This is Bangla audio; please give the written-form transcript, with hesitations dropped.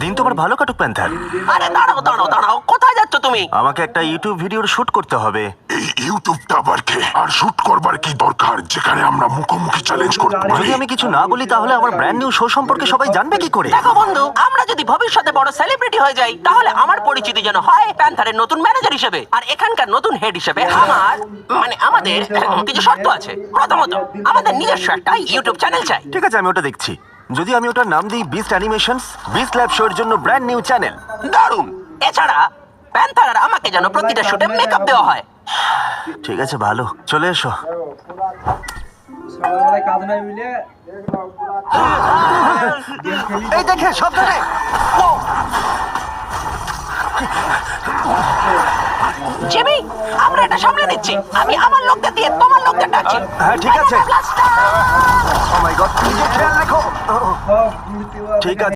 দিন তোমার ভালো কাটুক প্যান্থার। আরে দাঁড়াও দাঁড়াও দাঁড়াও, কোথায় যাচ্ছ তুমি? আমাকে একটা ইউটিউব ভিডিওর শুট করতে হবে। এই ইউটিউবটা আবার কে? আর শুট করবার কি দরকার যেখানে আমরা মুখোমুখি চ্যালেঞ্জ করতে যদি পারি? আমি কিছু না বলি তাহলে আমার ব্র্যান্ড নিউ শো সম্পর্কে সবাই জানবে কি করে? দেখো বন্ধু, আমরা যদি ভবিষ্যতে বড় সেলিব্রিটি হয়ে যাই তাহলে আমার পরিচিতি যেন হয় প্যান্থারের নতুন ম্যানেজার হিসেবে, আর এখানকার নতুন হেড হিসেবে আমাদের কিছু শর্ত আছে। প্রথমত, আমাদের নিজস্ব একটা ইউটিউব চ্যানেল চাই। ঠিক আছে, আমি ওটা দেখছি। যদি আমি ওটার নাম দিই beast animations, beast lab show এর জন্য ব্র্যান্ড নিউ চ্যানেল। দারুণ। এছাড়া প্যান্থার আর আমাকে যেন প্রতিটা শুটে মেকআপ দেওয়া হয়। ঠিক আছে, ভালো, চলে এসো। সকালবেলায় কাজ নাই বুঝলে এই দেখে সাবধানে। জিমি, আমরা এটা সামলে নিচ্ছি। আমি আমার লোকদের দিয়ে তোমার লোকদের ডাকছি। হ্যাঁ, ঠিক আছে। ব্লাস্টার! ও মাই গড, নিজে খেয়াল রাখো। সব মৃত্যু ঠিক আছে।